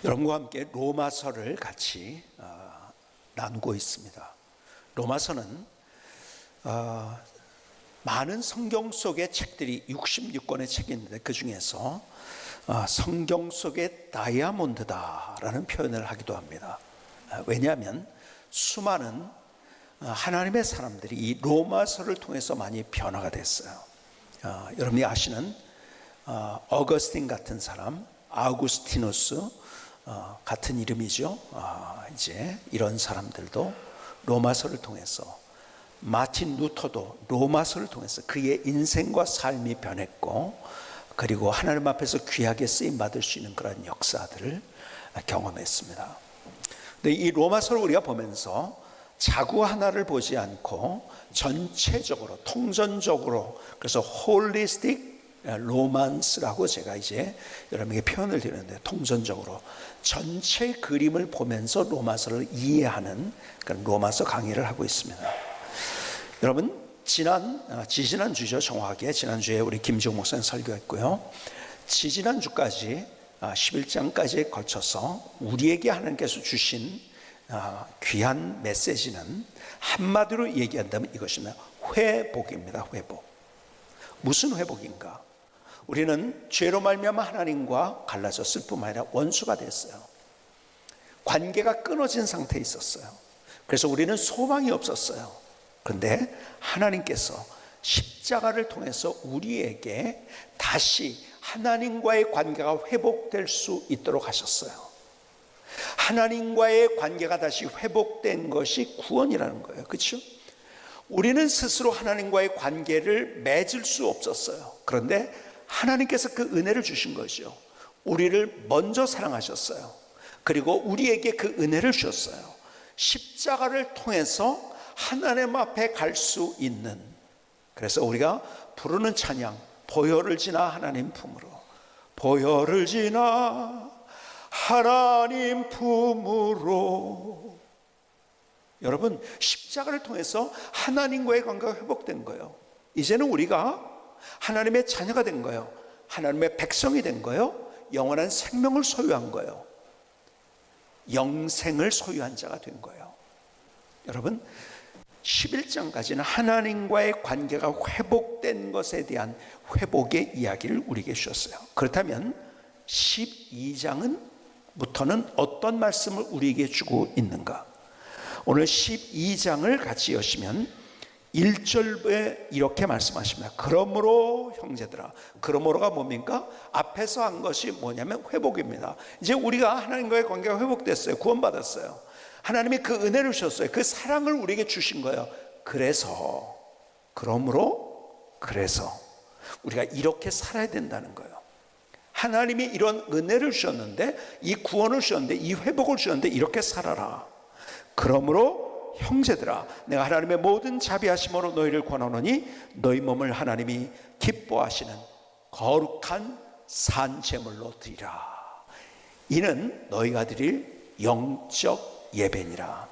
여러분과 함께 로마서를 같이 나누고 있습니다. 로마서는 많은 성경 속의 책들이 66권의 책이 있는데 그 중에서 성경 속의 다이아몬드다라는 표현을 하기도 합니다. 왜냐하면 수많은 하나님의 사람들이 이 로마서를 통해서 많이 변화가 됐어요. 여러분이 아시는 어거스틴 같은 사람, 아우구스티누스 같은 이름이죠. 이제 이런 사람들도 로마서를 통해서, 마틴 루터도 로마서를 통해서 그의 인생과 삶이 변했고, 그리고 하나님 앞에서 귀하게 쓰임 받을 수 있는 그런 역사들을 경험했습니다. 근데 이 로마서를 우리가 보면서 자구 하나를 보지 않고 전체적으로, 통전적으로, 그래서 홀리스틱 로만스라고 제가 이제 여러분에게 표현을 드리는데, 통전적으로 전체 그림을 보면서 로마서를 이해하는 그런 로마서 강의를 하고 있습니다. 여러분, 지지난주죠. 정확하게 지난주에 우리 김지용 목사님 설교했고요. 지지난주까지 11장까지에 걸쳐서 우리에게 하나님께서 주신 귀한 메시지는 한마디로 얘기한다면 이것입니다. 회복입니다. 회복. 무슨 회복인가? 우리는 죄로 말미암아 하나님과 갈라졌을 뿐만 아니라 원수가 됐어요. 관계가 끊어진 상태에 있었어요. 그래서 우리는 소망이 없었어요. 그런데 하나님께서 십자가를 통해서 우리에게 다시 하나님과의 관계가 회복될 수 있도록 하셨어요. 하나님과의 관계가 다시 회복된 것이 구원이라는 거예요. 그렇죠? 우리는 스스로 하나님과의 관계를 맺을 수 없었어요. 그런데 하나님께서 그 은혜를 주신 거죠. 우리를 먼저 사랑하셨어요. 그리고 우리에게 그 은혜를 주셨어요. 십자가를 통해서 하나님 앞에 갈 수 있는, 그래서 우리가 부르는 찬양, 보혈을 지나 하나님 품으로, 보혈을 지나 하나님 품으로. 여러분, 십자가를 통해서 하나님과의 관계가 회복된 거예요. 이제는 우리가 하나님의 자녀가 된 거예요. 하나님의 백성이 된 거예요. 영원한 생명을 소유한 거예요. 영생을 소유한 자가 된 거예요. 여러분, 11장까지는 하나님과의 관계가 회복된 것에 대한 회복의 이야기를 우리에게 주셨어요. 그렇다면 12장부터는 어떤 말씀을 우리에게 주고 있는가? 오늘 12장을 같이 여시면 1절에 이렇게 말씀하십니다. 그러므로 형제들아. 그러므로가 뭡니까? 앞에서 한 것이 뭐냐면 회복입니다. 이제 우리가 하나님과의 관계가 회복됐어요. 구원받았어요. 하나님이 그 은혜를 주셨어요. 그 사랑을 우리에게 주신 거예요. 그래서 우리가 이렇게 살아야 된다는 거예요. 하나님이 이런 은혜를 주셨는데, 이 구원을 주셨는데, 이 회복을 주셨는데 이렇게 살아라. 그러므로 형제들아, 내가 하나님의 모든 자비하심으로 너희를 권하노니 너희 몸을 하나님이 기뻐하시는 거룩한 산제물로 드리라. 이는 너희가 드릴 영적 예배니라.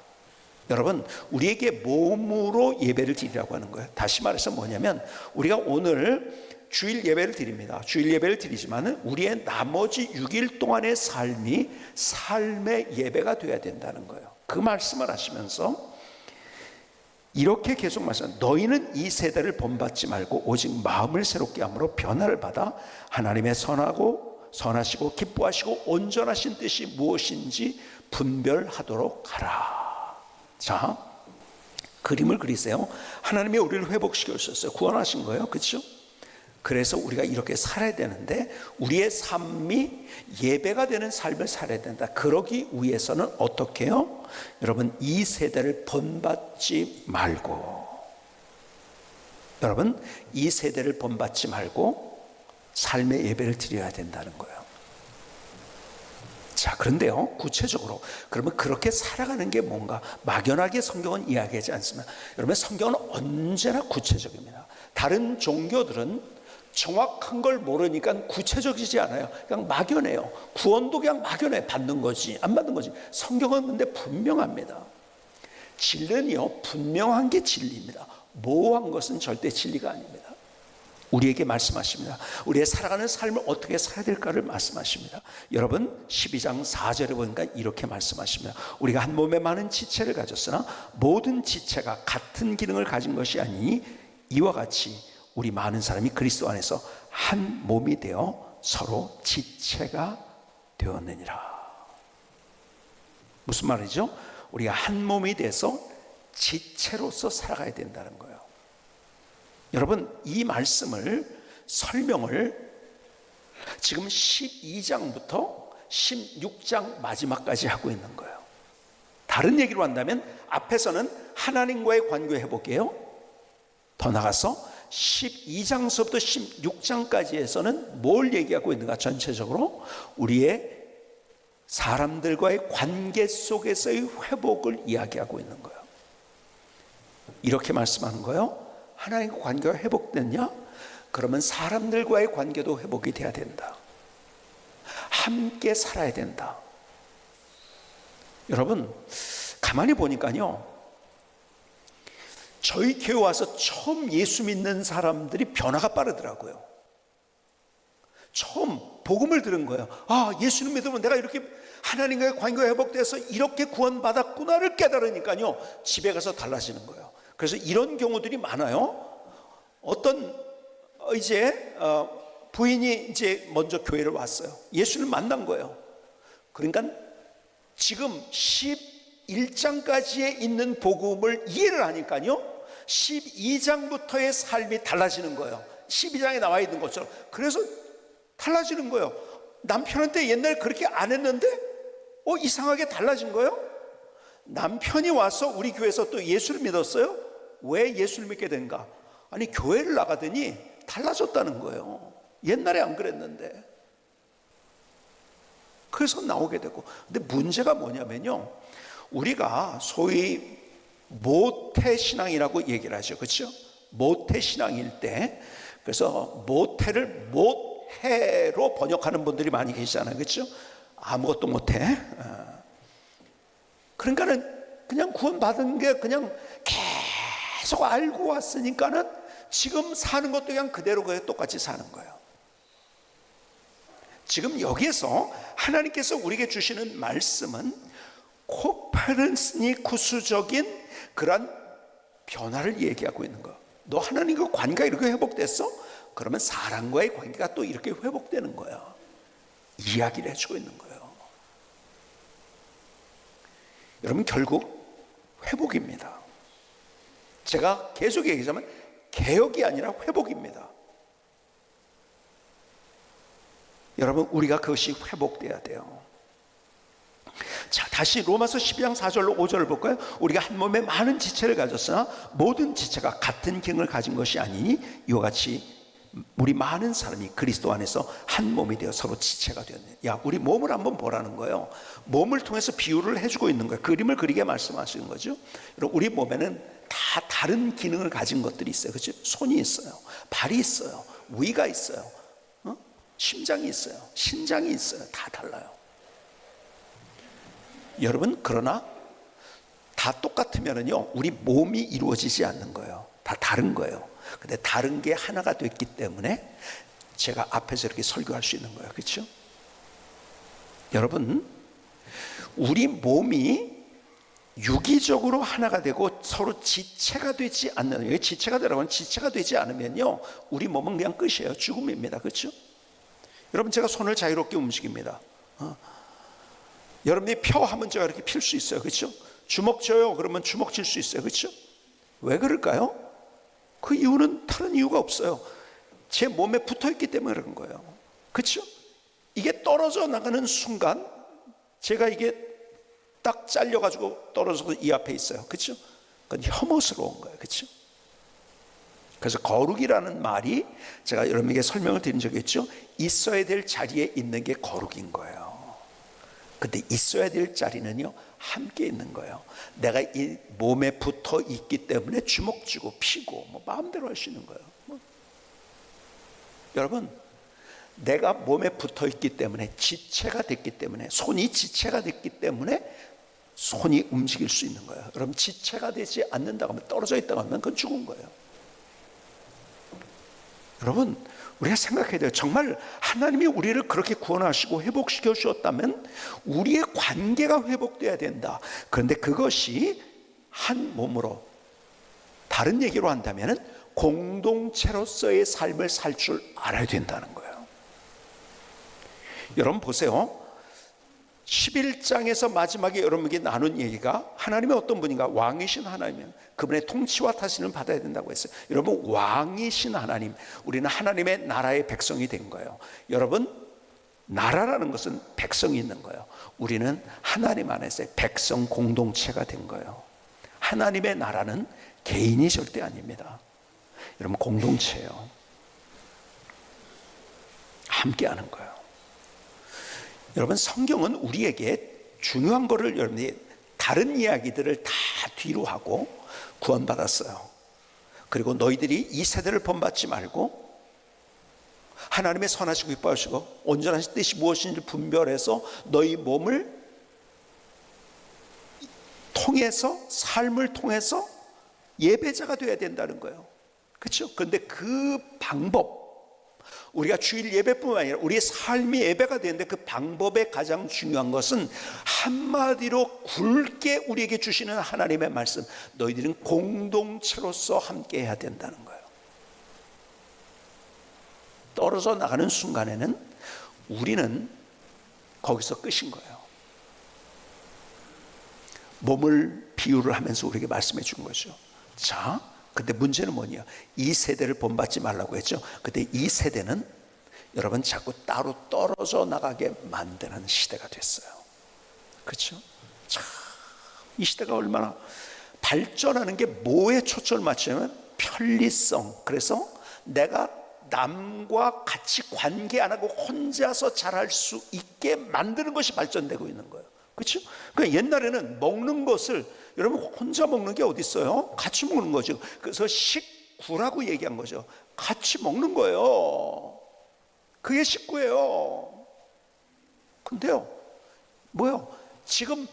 여러분, 우리에게 몸으로 예배를 드리라고 하는 거예요. 다시 말해서 뭐냐면, 우리가 오늘 주일 예배를 드립니다. 주일 예배를 드리지만 우리의 나머지 6일 동안의 삶이 삶의 예배가 되어야 된다는 거예요. 그 말씀을 하시면서 이렇게 계속 말씀합니다. 너희는 이 세대를 본받지 말고 오직 마음을 새롭게 함으로 변화를 받아 하나님의 선하시고 기뻐하시고 온전하신 뜻이 무엇인지 분별하도록 하라. 자, 그림을 그리세요. 하나님이 우리를 회복시켜 주셨어요. 구원하신 거예요. 그렇죠? 그래서 우리가 이렇게 살아야 되는데, 우리의 삶이 예배가 되는 삶을 살아야 된다. 그러기 위해서는 어떻게 해요? 여러분, 이 세대를 본받지 말고, 삶의 예배를 드려야 된다는 거예요. 자, 그런데요, 구체적으로 그러면 그렇게 살아가는 게 뭔가? 막연하게 성경은 이야기하지 않습니다. 여러분, 성경은 언제나 구체적입니다. 다른 종교들은 정확한 걸 모르니까 구체적이지 않아요. 그냥 막연해요. 구원도 그냥 막연해. 받는 거지, 안 받는 거지. 성경은 근데 분명합니다. 진리는요, 분명한 게 진리입니다. 모호한 것은 절대 진리가 아닙니다. 우리에게 말씀하십니다. 우리의 살아가는 삶을 어떻게 살아야 될까를 말씀하십니다. 여러분 12장 4절에 보니까 이렇게 말씀하십니다. 우리가 한 몸에 많은 지체를 가졌으나 모든 지체가 같은 기능을 가진 것이 아니니 이와 같이 우리 많은 사람이 그리스도 안에서 한 몸이 되어 서로 지체가 되었느니라. 무슨 말이죠? 우리가 한 몸이 돼서 지체로서 살아가야 된다는 거예요. 여러분 이 말씀을 설명을 지금 12장부터 16장 마지막까지 하고 있는 거예요. 다른 얘기로 한다면 앞에서는 하나님과의 관계 회복이에요. 더 나가서 12장서부터 16장까지에서는 뭘 얘기하고 있는가? 전체적으로 우리의 사람들과의 관계 속에서의 회복을 이야기하고 있는 거예요. 이렇게 말씀하는 거예요. 하나님과 관계가 회복됐냐? 그러면 사람들과의 관계도 회복이 돼야 된다. 함께 살아야 된다. 여러분 가만히 보니까요, 저희 교회 와서 처음 예수 믿는 사람들이 변화가 빠르더라고요. 처음 복음을 들은 거예요. 아, 예수를 믿으면 내가 이렇게 하나님과의 관계가 회복돼서 이렇게 구원받았구나를 깨달으니까요, 집에 가서 달라지는 거예요. 그래서 이런 경우들이 많아요. 어떤 이제 부인이 이제 먼저 교회를 왔어요. 예수를 만난 거예요. 그러니까 지금 11장까지에 있는 복음을 이해를 하니까요, 12장부터의 삶이 달라지는 거예요. 12장에 나와 있는 것처럼. 그래서 달라지는 거예요. 남편한테 옛날에 그렇게 안 했는데 이상하게 달라진 거예요. 남편이 와서 우리 교회에서 또 예수를 믿었어요. 왜 예수를 믿게 된가? 아니 교회를 나가더니 달라졌다는 거예요. 옛날에 안 그랬는데. 그래서 나오게 되고. 근데 문제가 뭐냐면요, 우리가 소위 모태신앙이라고 얘기를 하죠. 그렇죠? 모태신앙일 때, 그래서 모태를 못해로 번역하는 분들이 많이 계시잖아요. 그렇죠? 아무것도 못해. 그러니까는 그냥 구원받은 게 그냥 계속 알고 왔으니까는 지금 사는 것도 그냥 그대로 똑같이 사는 거예요. 지금 여기에서 하나님께서 우리에게 주시는 말씀은 코페르니쿠스적인 그런 변화를 얘기하고 있는 거예요. 너 하나님과 관계가 이렇게 회복됐어? 그러면 사람과의 관계가 또 이렇게 회복되는 거예요. 이야기를 해주고 있는 거예요. 여러분 결국 회복입니다. 제가 계속 얘기하자면 개혁이 아니라 회복입니다. 여러분 우리가 그것이 회복돼야 돼요. 자, 다시 로마서 12장 4절로 5절을 볼까요? 우리가 한 몸에 많은 지체를 가졌으나 모든 지체가 같은 기능을 가진 것이 아니니 이와 같이 우리 많은 사람이 그리스도 안에서 한 몸이 되어 서로 지체가 되었네. 야, 우리 몸을 한번 보라는 거예요. 몸을 통해서 비유를 해주고 있는 거예요. 그림을 그리게 말씀하시는 거죠. 여러분, 우리 몸에는 다 다른 기능을 가진 것들이 있어요. 그렇죠? 손이 있어요, 발이 있어요, 위가 있어요, 심장이 있어요, 신장이 있어요. 다 달라요. 여러분, 그러나 다 똑같으면은요, 우리 몸이 이루어지지 않는 거예요. 다 다른 거예요. 근데 다른 게 하나가 됐기 때문에 제가 앞에서 이렇게 설교할 수 있는 거예요. 그렇죠? 여러분, 우리 몸이 유기적으로 하나가 되고 서로 지체가 되지 않는, 여기 지체가 되라고는 지체가 되지 않으면요, 우리 몸은 그냥 끝이에요. 죽음입니다. 그렇죠? 여러분, 제가 손을 자유롭게 움직입니다. 여러분이 펴 하면 제가 이렇게 필 수 있어요. 그렇죠? 주먹 쥐어요 그러면 주먹 쥘 수 있어요. 그렇죠? 왜 그럴까요? 그 이유는 다른 이유가 없어요. 제 몸에 붙어있기 때문에 그런 거예요. 그렇죠? 이게 떨어져 나가는 순간 제가 이게 딱 잘려가지고 떨어져서 이 앞에 있어요. 그렇죠? 그건 혐오스러운 거예요. 그렇죠? 그래서 거룩이라는 말이 제가 여러분에게 설명을 드린 적이 있죠. 있어야 될 자리에 있는 게 거룩인 거예요. 근데 있어야 될 자리는요, 함께 있는 거예요. 내가 이 몸에 붙어 있기 때문에 주먹 쥐고 피고 뭐 마음대로 할 수 있는 거예요. 여러분, 내가 몸에 붙어 있기 때문에, 지체가 됐기 때문에, 손이 지체가 됐기 때문에 손이 움직일 수 있는 거예요. 여러분, 지체가 되지 않는다고 하면, 떨어져 있다고 하면 그건 죽은 거예요. 여러분, 우리가 생각해야 돼요. 정말 하나님이 우리를 그렇게 구원하시고 회복시켜 주셨다면 우리의 관계가 회복돼야 된다. 그런데 그것이 한 몸으로, 다른 얘기로 한다면 공동체로서의 삶을 살 줄 알아야 된다는 거예요. 여러분 보세요. 11장에서 마지막에 여러분에게 나눈 얘기가 하나님이 어떤 분인가? 왕이신 하나님, 그분의 통치와 타신을 받아야 된다고 했어요. 여러분, 왕이신 하나님, 우리는 하나님의 나라의 백성이 된 거예요. 여러분, 나라라는 것은 백성이 있는 거예요. 우리는 하나님 안에서의 백성 공동체가 된 거예요. 하나님의 나라는 개인이 절대 아닙니다. 여러분, 공동체예요. 함께 하는 거예요. 여러분, 성경은 우리에게 중요한 거를, 여러분이 다른 이야기들을 다 뒤로 하고 구원받았어요. 그리고 너희들이 이 세대를 본받지 말고 하나님의 선하시고 기뻐하시고 온전하신 뜻이 무엇인지 분별해서 너희 몸을 통해서, 삶을 통해서 예배자가 되어야 된다는 거예요. 그렇죠? 그런데 그 방법, 우리가 주일 예배뿐만 아니라 우리의 삶이 예배가 되는데 그 방법의 가장 중요한 것은 한마디로 굵게 우리에게 주시는 하나님의 말씀, 너희들은 공동체로서 함께 해야 된다는 거예요. 떨어져 나가는 순간에는 우리는 거기서 끝인 거예요. 몸을 비유를 하면서 우리에게 말씀해 준 거죠. 자, 근데 문제는 뭐냐? 이 세대를 본받지 말라고 했죠. 근데 이 세대는 여러분 자꾸 따로 떨어져 나가게 만드는 시대가 됐어요. 그렇죠? 참, 이 시대가 얼마나 발전하는 게 뭐에 초점을 맞추냐면 편리성. 그래서 내가 남과 같이 관계 안 하고 혼자서 잘할 수 있게 만드는 것이 발전되고 있는 거예요. 그렇죠? 그러니까 옛날에는 먹는 것을, 여러분 혼자 먹는 게 어디 있어요? 같이 먹는 거죠. 그래서 식구라고 얘기한 거죠. 같이 먹는 거예요. 그게 식구예요. 근데요, 뭐요? 지금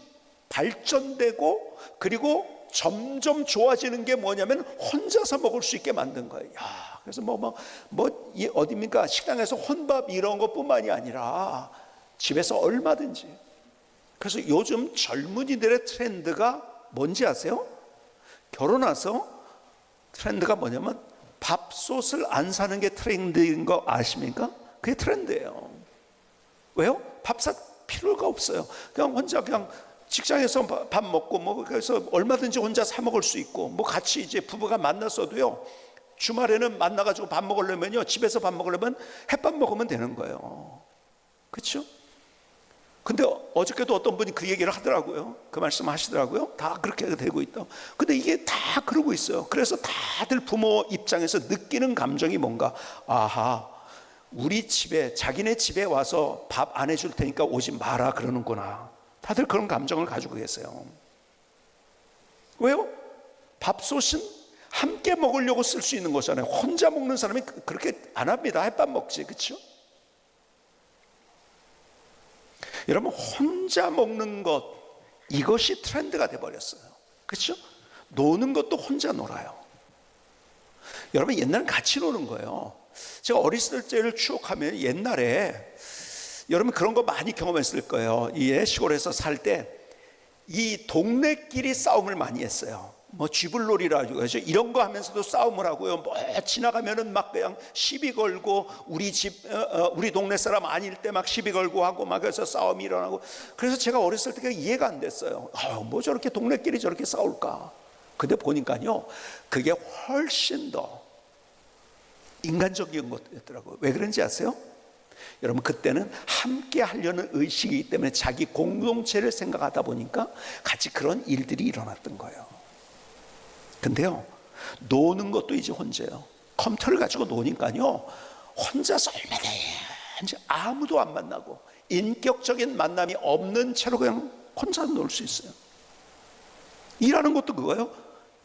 발전되고 그리고 점점 좋아지는 게 뭐냐면 혼자서 먹을 수 있게 만든 거예요. 야, 그래서 어디입니까? 식당에서 혼밥 이런 것뿐만이 아니라 집에서 얼마든지. 그래서 요즘 젊은이들의 트렌드가 뭔지 아세요? 결혼해서 트렌드가 뭐냐면 밥솥을 안 사는 게 트렌드인 거 아십니까? 그게 트렌드예요. 왜요? 밥 살 필요가 없어요. 그냥 혼자 그냥 직장에서 밥 먹고 그래서 얼마든지 혼자 사 먹을 수 있고 같이 이제 부부가 만났어도요, 주말에는 만나가지고 밥 먹으려면요, 집에서 밥 먹으려면 햇밥 먹으면 되는 거예요. 그렇죠? 근데 어저께도 어떤 분이 그 얘기를 하더라고요. 그 말씀 하시더라고요. 다 그렇게 되고 있다. 근데 이게 다 그러고 있어요. 그래서 다들 부모 입장에서 느끼는 감정이 뭔가, 아하, 우리 집에, 자기네 집에 와서 밥 안 해줄 테니까 오지 마라 그러는구나. 다들 그런 감정을 가지고 계세요. 왜요? 밥솥은 함께 먹으려고 쓸 수 있는 거잖아요. 혼자 먹는 사람이 그렇게 안 합니다. 햇밥 먹지, 그렇죠? 여러분, 혼자 먹는 것, 이것이 트렌드가 돼버렸어요. 그렇죠? 노는 것도 혼자 놀아요. 여러분, 옛날엔 같이 노는 거예요. 제가 어렸을 때를 추억하면 옛날에 여러분 그런 거 많이 경험했을 거예요. 이 시골에서 살 때 이 동네끼리 싸움을 많이 했어요. 쥐불놀이라고 하죠. 이런 거 하면서도 싸움을 하고요. 지나가면은 막 그냥 시비 걸고, 우리 동네 사람 아닐 때 막 시비 걸고 하고 막 그래서 싸움이 일어나고. 그래서 제가 어렸을 때 이해가 안 됐어요. 뭐 저렇게 동네끼리 저렇게 싸울까? 근데 보니까요, 그게 훨씬 더 인간적인 것이었더라고요. 왜 그런지 아세요? 여러분, 그때는 함께 하려는 의식이기 때문에 자기 공동체를 생각하다 보니까 같이 그런 일들이 일어났던 거예요. 근데요, 노는 것도 이제 혼자예요. 컴퓨터를 가지고 노니까요, 혼자서 얼마든지 아무도 안 만나고 인격적인 만남이 없는 채로 그냥 혼자 놀 수 있어요. 일하는 것도 그거예요.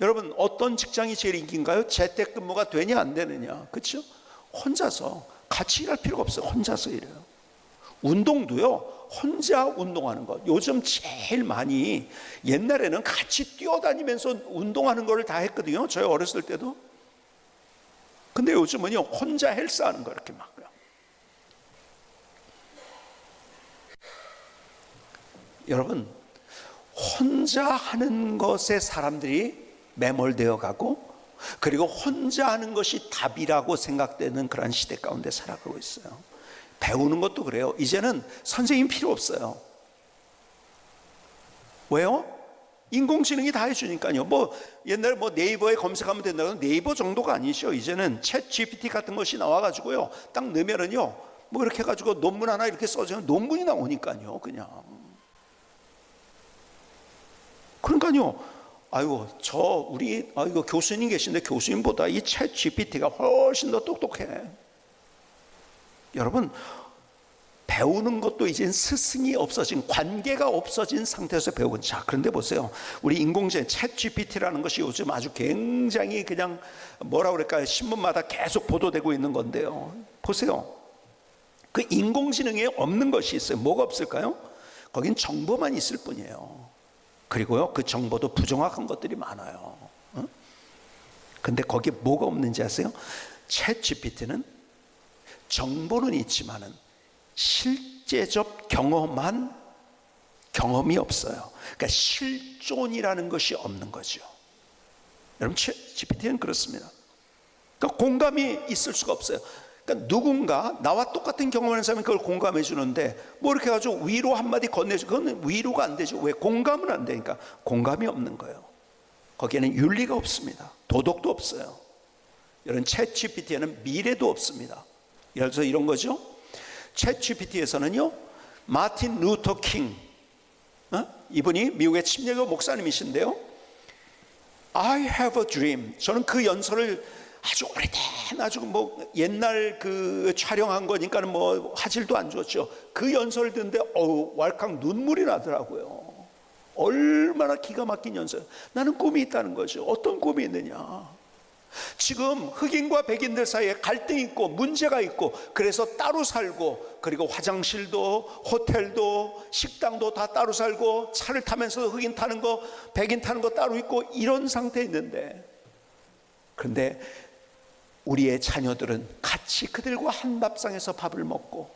여러분, 어떤 직장이 제일 인기인가요? 재택근무가 되냐 안 되느냐, 그렇죠? 혼자서 같이 일할 필요가 없어요. 혼자서 일해요. 운동도요, 혼자 운동하는 것. 요즘 제일 많이, 옛날에는 같이 뛰어다니면서 운동하는 거를 다 했거든요. 저희 어렸을 때도. 근데 요즘은요 혼자 헬스하는 거 이렇게 막. 여러분, 혼자 하는 것에 사람들이 매몰되어 가고, 그리고 혼자 하는 것이 답이라고 생각되는 그런 시대 가운데 살아가고 있어요. 배우는 것도 그래요. 이제는 선생님 필요 없어요. 왜요? 인공지능이 다 해주니까요. 뭐 옛날 뭐 네이버에 검색하면 된다고, 네이버 정도가 아니죠. 이제는 챗 GPT 같은 것이 나와가지고요, 딱 넣으면은요 뭐 이렇게 해가지고 논문 하나 이렇게 써주면 논문이 나오니까요. 그냥. 그러니까요, 우리 교수님 계신데 교수님보다 이 챗 GPT가 훨씬 더 똑똑해. 여러분, 배우는 것도 이젠 스승이 없어진, 관계가 없어진 상태에서 배우고. 자, 그런데 보세요. 우리 인공지능 챗 GPT라는 것이 요즘 아주 굉장히 그냥 뭐라 그럴까요? 신문마다 계속 보도되고 있는 건데요. 보세요. 그 인공지능에 없는 것이 있어요. 뭐가 없을까요? 거긴 정보만 있을 뿐이에요. 그리고요, 그 정보도 부정확한 것들이 많아요. 근데 거기에 뭐가 없는지 아세요? 챗 GPT는 정보는 있지만은 실제적 경험이 없어요. 그러니까 실존이라는 것이 없는 거죠. 여러분, 챗 GPT는 그렇습니다. 그러니까 공감이 있을 수가 없어요. 그러니까 누군가 나와 똑같은 경험하는 사람이 그걸 공감해 주는데 뭐 이렇게 해가지고 위로 한마디 건네줘, 그건 위로가 안 되죠. 왜? 공감은 안 되니까. 공감이 없는 거예요. 거기에는 윤리가 없습니다. 도덕도 없어요. 이런 챗 GPT에는 미래도 없습니다. 예를 들어서 이런 거죠. 챗 GPT에서는요, 마틴 루터 킹, 이분이 미국의 침례교 목사님이신데요, I have a dream. 저는 그 연설을 아주 오래된, 아주 뭐 옛날 그 촬영한 거니까는 뭐 화질도 안 좋았죠. 그 연설을 듣는데 왈칵 눈물이 나더라고요. 얼마나 기가 막힌 연설. 나는 꿈이 있다는 거죠. 어떤 꿈이 있느냐? 지금 흑인과 백인들 사이에 갈등이 있고 문제가 있고, 그래서 따로 살고, 그리고 화장실도 호텔도 식당도 다 따로 살고, 차를 타면서 흑인 타는 거 백인 타는 거 따로 있고, 이런 상태에 있는데, 그런데 우리의 자녀들은 같이 그들과 한 밥상에서 밥을 먹고,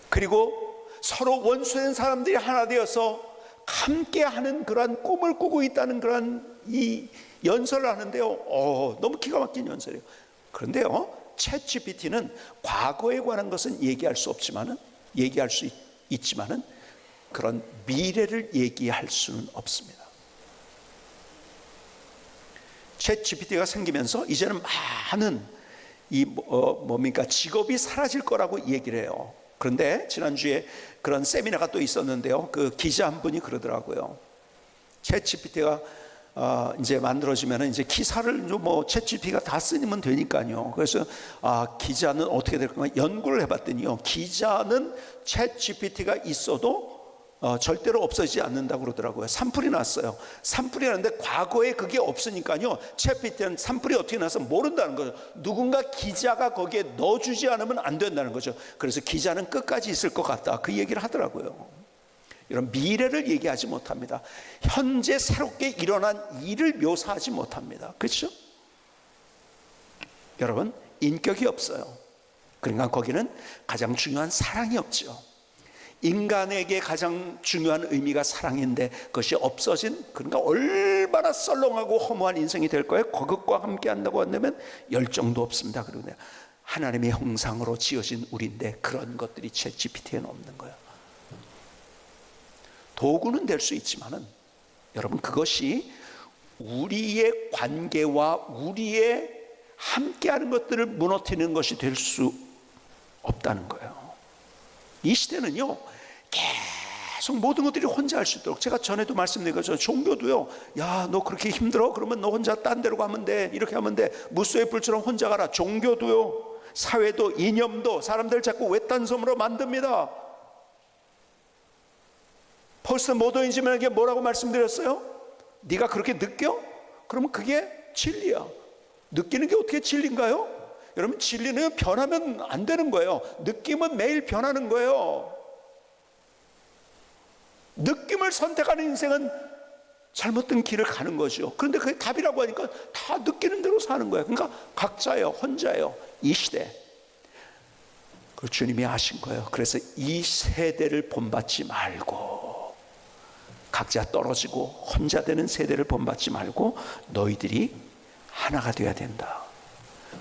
그리고 서로 원수된 사람들이 하나 되어서 함께하는 그러한 꿈을 꾸고 있다는 그러한 이 연설을 하는데요, 너무 기가 막힌 연설이에요. 그런데요, 챗 GPT는 과거에 관한 것은 얘기할 수 없지만은, 얘기할 수 있지만은 그런 미래를 얘기할 수는 없습니다. 챗 GPT가 생기면서 이제는 많은 직업이 사라질 거라고 얘기를 해요. 그런데 지난주에 그런 세미나가 또 있었는데요, 그 기자 한 분이 그러더라고요. 챗 GPT가 이제 만들어지면 이제 기사를 뭐 챗 GPT가 다 쓰면 되니까요. 그래서 기자는 어떻게 될까 연구를 해봤더니요, 기자는 챗 GPT가 있어도 절대로 없어지지 않는다고 그러더라고요. 산불이 났어요. 산불이 났는데 과거에 그게 없으니까요, 챗 GPT는 산불이 어떻게 나서 모른다는 거죠. 누군가 기자가 거기에 넣어주지 않으면 안 된다는 거죠. 그래서 기자는 끝까지 있을 것 같다, 그 얘기를 하더라고요. 이런 미래를 얘기하지 못합니다. 현재 새롭게 일어난 일을 묘사하지 못합니다. 그렇죠? 여러분, 인격이 없어요. 그러니까 거기는 가장 중요한 사랑이 없죠. 인간에게 가장 중요한 의미가 사랑인데 그것이 없어진, 그러니까 얼마나 썰렁하고 허무한 인생이 될 거예요. 그것과 함께 한다고 한다면 열정도 없습니다. 그리고 하나님의 형상으로 지어진 우리인데 그런 것들이 챗 GPT에는 없는 거예요. 도구는 될 수 있지만은 여러분, 그것이 우리의 관계와 우리의 함께하는 것들을 무너뜨리는 것이 될 수 없다는 거예요. 이 시대는요, 계속 모든 것들이 혼자 할 수 있도록, 제가 전에도 말씀드린 것처럼 종교도요, 야, 너 그렇게 힘들어? 그러면 너 혼자 딴 데로 가면 돼, 이렇게 하면 돼, 무소의 불처럼 혼자 가라. 종교도요, 사회도, 이념도 사람들 자꾸 외딴 섬으로 만듭니다. 포스트 모더니즘에게 뭐라고 말씀드렸어요? 네가 그렇게 느껴? 그러면 그게 진리야. 느끼는 게 어떻게 진리인가요? 여러분, 진리는 변하면 안 되는 거예요. 느낌은 매일 변하는 거예요. 느낌을 선택하는 인생은 잘못된 길을 가는 거죠. 그런데 그게 답이라고 하니까 다 느끼는 대로 사는 거예요. 그러니까 각자예요, 혼자예요. 이 시대. 그 주님이 하신 거예요. 그래서 이 세대를 본받지 말고, 각자 떨어지고 혼자 되는 세대를 본받지 말고 너희들이 하나가 되어야 된다.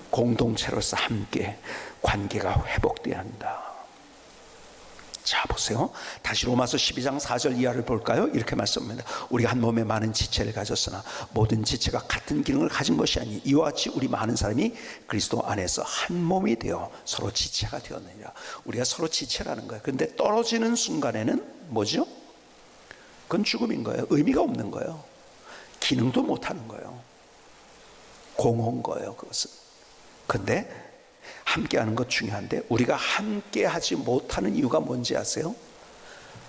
공동체로서 함께 관계가 회복되어야 한다. 자, 보세요. 다시 로마서 12장 4절 이하를 볼까요? 이렇게 말씀합니다. 우리가 한 몸에 많은 지체를 가졌으나 모든 지체가 같은 기능을 가진 것이 아니 이와 같이 우리 많은 사람이 그리스도 안에서 한 몸이 되어 서로 지체가 되었느니라. 우리가 서로 지체라는 거예요. 그런데 떨어지는 순간에는 뭐죠? 그건 죽음인 거예요. 의미가 없는 거예요. 기능도 못하는 거예요. 공허한 거예요, 그것은. 근데 함께하는 것 중요한데 우리가 함께하지 못하는 이유가 뭔지 아세요?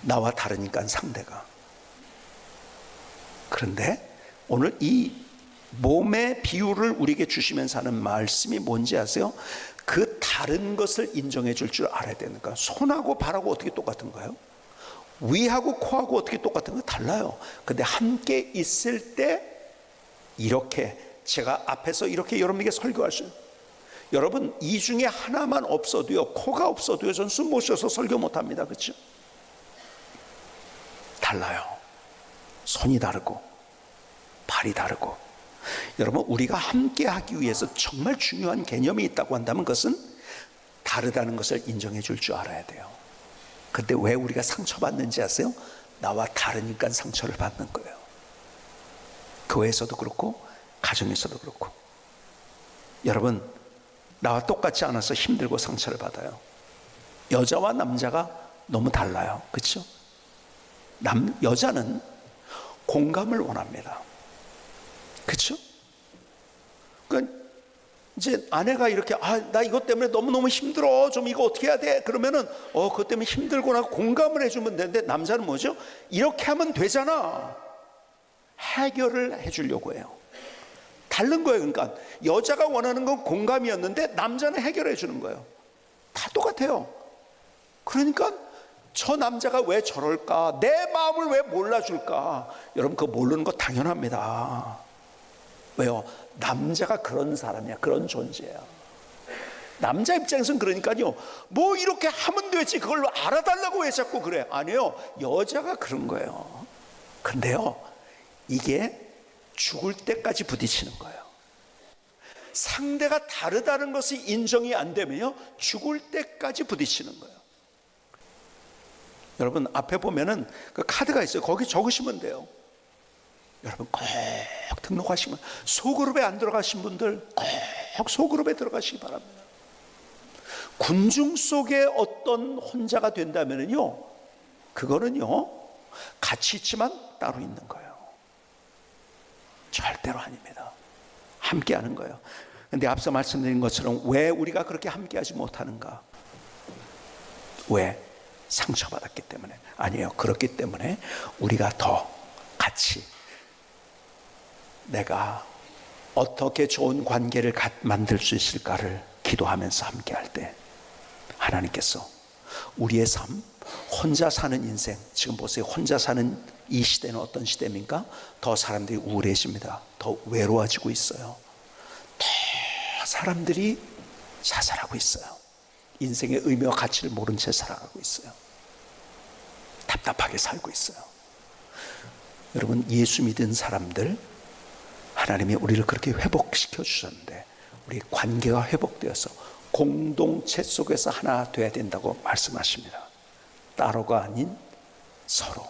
나와 다르니까 상대가. 그런데 오늘 이 몸의 비유를 우리에게 주시면서 하는 말씀이 뭔지 아세요? 그 다른 것을 인정해 줄 줄 알아야 되는 거예요. 손하고 발하고 어떻게 똑같은가요? 위하고 코하고 어떻게 똑같은 거 달라요. 근데 함께 있을 때 이렇게 제가 앞에서 이렇게 여러분에게 설교할 수 있어요. 여러분 이 중에 하나만 없어도요, 코가 없어도요, 전 숨 못 쉬어서 설교 못합니다. 그렇죠? 달라요. 손이 다르고 발이 다르고. 여러분 우리가 함께 하기 위해서 정말 중요한 개념이 있다고 한다면 그것은 다르다는 것을 인정해 줄 줄 알아야 돼요. 근데 왜 우리가 상처받는지 아세요? 나와 다르니까 상처를 받는 거예요. 교회에서도 그렇고 가정에서도 그렇고. 여러분 나와 똑같지 않아서 힘들고 상처를 받아요. 여자와 남자가 너무 달라요. 그렇죠? 여자는 공감을 원합니다. 그렇죠? 그러니까 이제 아내가 이렇게 나 이것 때문에 너무너무 힘들어. 좀 이거 어떻게 해야 돼? 그러면은 그것 때문에 힘들구나 공감을 해주면 되는데 남자는 뭐죠? 이렇게 하면 되잖아. 해결을 해주려고 해요. 다른 거예요. 그러니까 여자가 원하는 건 공감이었는데 남자는 해결해 주는 거예요. 다 똑같아요. 그러니까 저 남자가 왜 저럴까? 내 마음을 왜 몰라줄까? 여러분 그거 모르는 거 당연합니다. 왜요? 남자가 그런 사람이야. 그런 존재야. 남자 입장에서는 그러니까요, 뭐 이렇게 하면 되지 그걸 알아달라고 왜 자꾸 그래? 아니요, 여자가 그런 거예요. 근데요 이게 죽을 때까지 부딪히는 거예요. 상대가 다르다는 것이 인정이 안 되면요 죽을 때까지 부딪히는 거예요. 여러분 앞에 보면은 그 카드가 있어요. 거기 적으시면 돼요. 여러분 꼭 등록하시면, 소그룹에 안 들어가신 분들 꼭 소그룹에 들어가시기 바랍니다. 군중 속에 어떤 혼자가 된다면요 그거는요 같이 있지만 따로 있는 거예요. 절대로 아닙니다. 함께 하는 거예요. 근데 앞서 말씀드린 것처럼 왜 우리가 그렇게 함께 하지 못하는가? 왜? 상처받았기 때문에? 아니에요. 그렇기 때문에 우리가 더 같이 내가 어떻게 좋은 관계를 만들 수 있을까를 기도하면서 함께 할 때 하나님께서 우리의 삶, 혼자 사는 인생, 지금 보세요. 혼자 사는 이 시대는 어떤 시대입니까? 더 사람들이 우울해집니다. 더 외로워지고 있어요. 더 사람들이 자살하고 있어요. 인생의 의미와 가치를 모른 채 살아가고 있어요. 답답하게 살고 있어요. 여러분 예수 믿은 사람들, 하나님이 우리를 그렇게 회복시켜 주셨는데 우리 관계가 회복되어서 공동체 속에서 하나 돼야 된다고 말씀하십니다. 따로가 아닌 서로.